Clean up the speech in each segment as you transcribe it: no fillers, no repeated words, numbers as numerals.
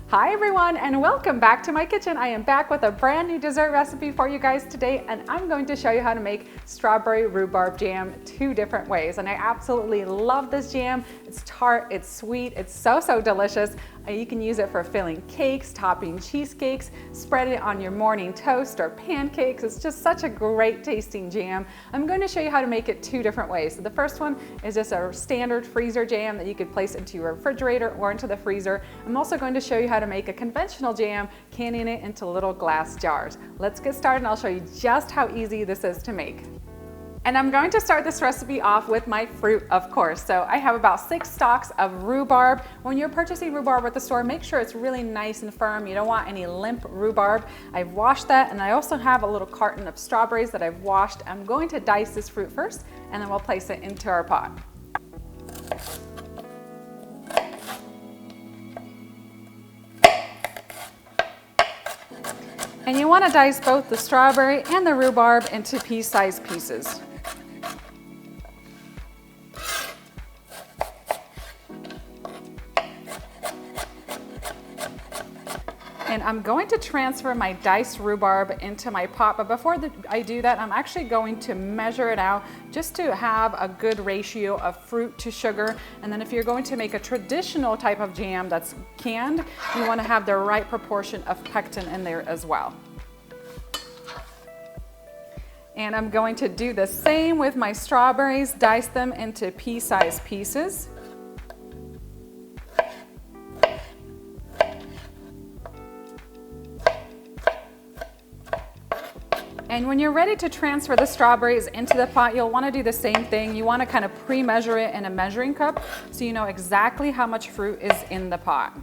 Hi everyone, and welcome back to my kitchen. I am back with a brand new dessert recipe for you guys today, and I'm going to show you how to make strawberry rhubarb jam two different ways. And I absolutely love this jam. It's tart, it's sweet, it's so delicious. You can use it for filling cakes, topping cheesecakes, spread it on your morning toast or pancakes. It's just such a great tasting jam. I'm going to show you how to make it two different ways. So the first one is just a standard freezer jam that you could place into your refrigerator or into the freezer. I'm also going to show you how to make a conventional jam, canning it into little glass jars. Let's get started and I'll show you just how easy this is to make. And I'm going to start this recipe off with my fruit, of course. So I have about 6 stalks of rhubarb. When you're purchasing rhubarb at the store, make sure it's really nice and firm. You don't want any limp rhubarb. I've washed that, and I also have a little carton of strawberries that I've washed. I'm going to dice this fruit first, and then we'll place it into our pot. And you want to dice both the strawberry and the rhubarb into pea-sized pieces. And I'm going to transfer my diced rhubarb into my pot, but before I do that, I'm actually going to measure it out just to have a good ratio of fruit to sugar. And then if you're going to make a traditional type of jam that's canned, you want to have the right proportion of pectin in there as well. And I'm going to do the same with my strawberries, dice them into pea-sized pieces. And when you're ready to transfer the strawberries into the pot, you'll want to do the same thing. You want to kind of pre-measure it in a measuring cup so you know exactly how much fruit is in the pot.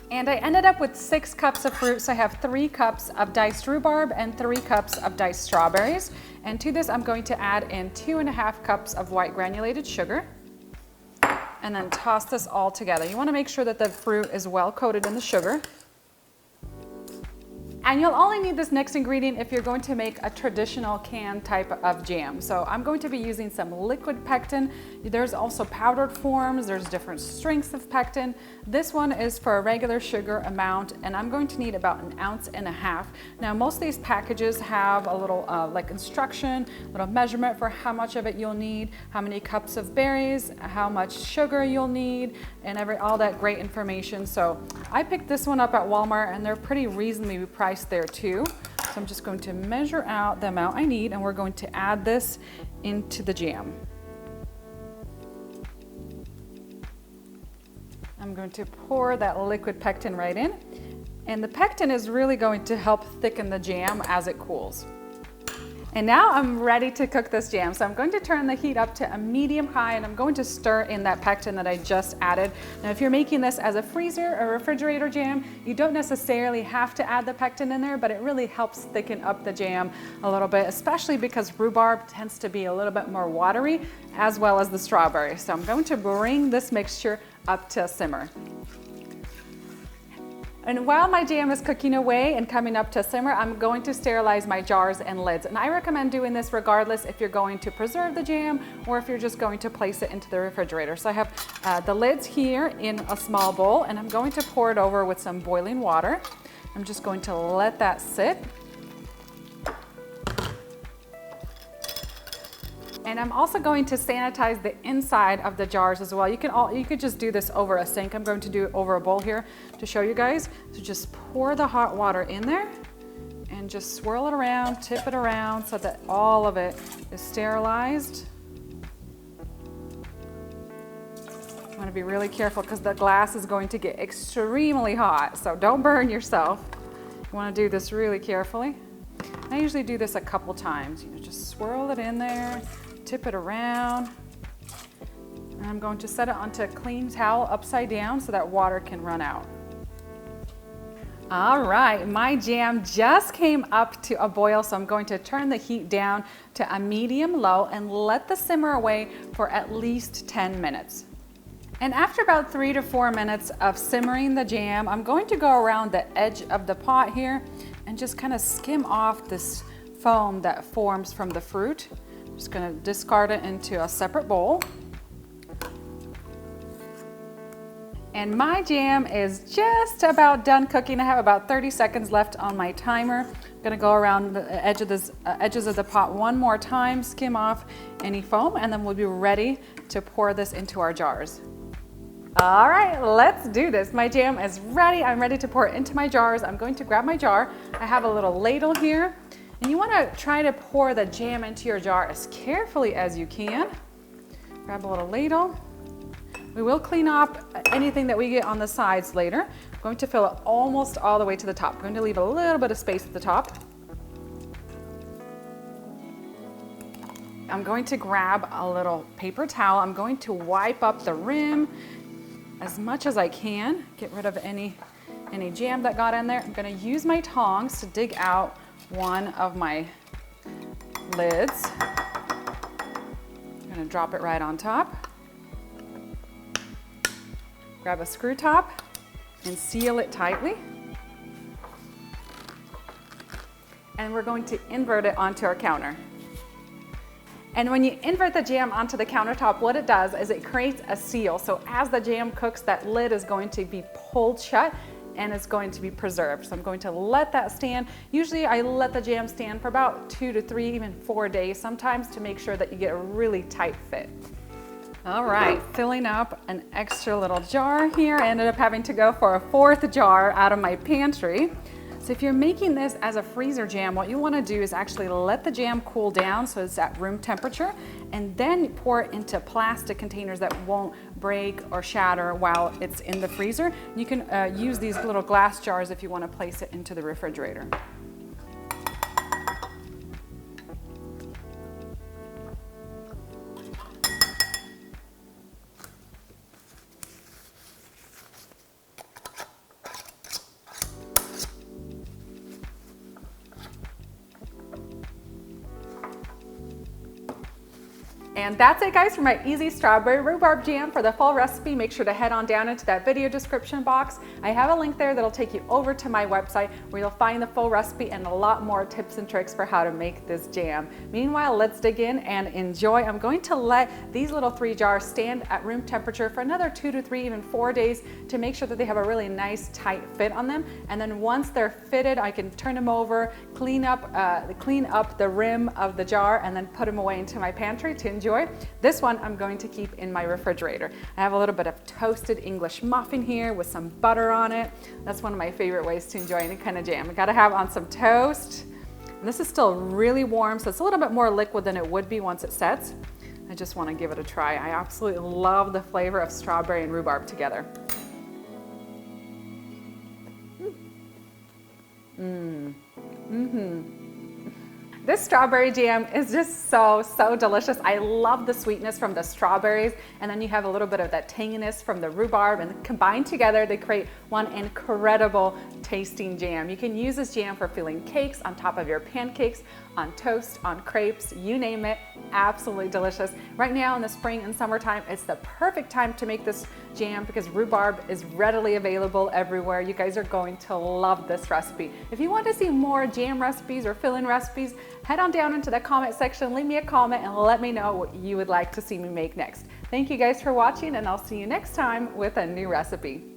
And I ended up with 6 cups of fruit, so I have 3 cups of diced rhubarb and 3 cups of diced strawberries. And to this, I'm going to add in 2.5 cups of white granulated sugar. And then toss this all together. You want to make sure that the fruit is well coated in the sugar. And you'll only need this next ingredient if you're going to make a traditional canned type of jam. So I'm going to be using some liquid pectin. There's also powdered forms. There's different strengths of pectin. This one is for a regular sugar amount, and I'm going to need about 1.5 ounces. Now, most of these packages have a little like instruction, little measurement for how much of it you'll need, how many cups of berries, how much sugar you'll need, and all that great information. So I picked this one up at Walmart, and they're pretty reasonably priced there too. So I'm just going to measure out the amount I need, and we're going to add this into the jam. I'm going to pour that liquid pectin right in, and the pectin is really going to help thicken the jam as it cools. And now I'm ready to cook this jam. So I'm going to turn the heat up to a medium high, and I'm going to stir in that pectin that I just added. Now, if you're making this as a freezer or refrigerator jam, you don't necessarily have to add the pectin in there, but it really helps thicken up the jam a little bit, especially because rhubarb tends to be a little bit more watery, as well as the strawberry. So I'm going to bring this mixture up to a simmer. And while my jam is cooking away and coming up to a simmer, I'm going to sterilize my jars and lids. And I recommend doing this regardless if you're going to preserve the jam or if you're just going to place it into the refrigerator. So I have the lids here in a small bowl, and I'm going to pour it over with some boiling water. I'm just going to let that sit. And I'm also going to sanitize the inside of the jars as well. You could just do this over a sink. I'm going to do it over a bowl here to show you guys. So just pour the hot water in there and just swirl it around, tip it around so that all of it is sterilized. You want to be really careful because the glass is going to get extremely hot, so don't burn yourself. You want to do this really carefully. I usually do this a couple times. Just swirl it in there, tip it around, and I'm going to set it onto a clean towel upside down so that water can run out. All right, my jam just came up to a boil, so I'm going to turn the heat down to a medium low and let this simmer away for at least 10 minutes. And after about 3 to 4 minutes of simmering the jam, I'm going to go around the edge of the pot here and just kind of skim off this foam that forms from the fruit. Just gonna discard it into a separate bowl. And my jam is just about done cooking. I have about 30 seconds left on my timer. I'm gonna go around the edges of the pot one more time, skim off any foam, and then we'll be ready to pour this into our jars. All right, let's do this. My jam is ready. I'm ready to pour it into my jars. I'm going to grab my jar. I have a little ladle here, and you wanna try to pour the jam into your jar as carefully as you can. Grab a little ladle. We will clean up anything that we get on the sides later. I'm going to fill it almost all the way to the top. I'm going to leave a little bit of space at the top. I'm going to grab a little paper towel. I'm going to wipe up the rim as much as I can. Get rid of any jam that got in there. I'm going to use my tongs to dig out one of my lids. I'm going to drop it right on top. Grab a screw top and seal it tightly. And we're going to invert it onto our counter. And when you invert the jam onto the countertop, what it does is it creates a seal. So as the jam cooks, that lid is going to be pulled shut and it's going to be preserved. So I'm going to let that stand. Usually I let the jam stand for about 2 to 3, even 4 days sometimes, to make sure that you get a really tight fit. All right, filling up an extra little jar here. I ended up having to go for a 4th jar out of my pantry. So if you're making this as a freezer jam, what you want to do is actually let the jam cool down so it's at room temperature, and then pour it into plastic containers that won't break or shatter while it's in the freezer. You can use these little glass jars if you want to place it into the refrigerator. And that's it, guys, for my easy strawberry rhubarb jam. For the full recipe, make sure to head on down into that video description box. I have a link there that'll take you over to my website where you'll find the full recipe and a lot more tips and tricks for how to make this jam. Meanwhile, let's dig in and enjoy. I'm going to let these little 3 jars stand at room temperature for another 2 to 3, even 4 days to make sure that they have a really nice tight fit on them. And then once they're fitted, I can turn them over, clean up the rim of the jar, and then put them away into my pantry to enjoy. This one I'm going to keep in my refrigerator. I have a little bit of toasted English muffin here with some butter on it. That's one of my favorite ways to enjoy any kind of jam. I gotta have on some toast. And this is still really warm, so it's a little bit more liquid than it would be once it sets. I just want to give it a try. I absolutely love the flavor of strawberry and rhubarb together. This strawberry jam is just so delicious. I love the sweetness from the strawberries, and then you have a little bit of that tanginess from the rhubarb, and combined together they create one incredible tasting jam. You can use this jam for filling cakes on top of your pancakes, on toast, on crepes, you name it. Absolutely delicious. Right now in the spring and summertime, it's the perfect time to make this jam because rhubarb is readily available everywhere. You guys are going to love this recipe. If you want to see more jam recipes or fill-in recipes, head on down into the comment section, leave me a comment, and let me know what you would like to see me make next. Thank you guys for watching, and I'll see you next time with a new recipe.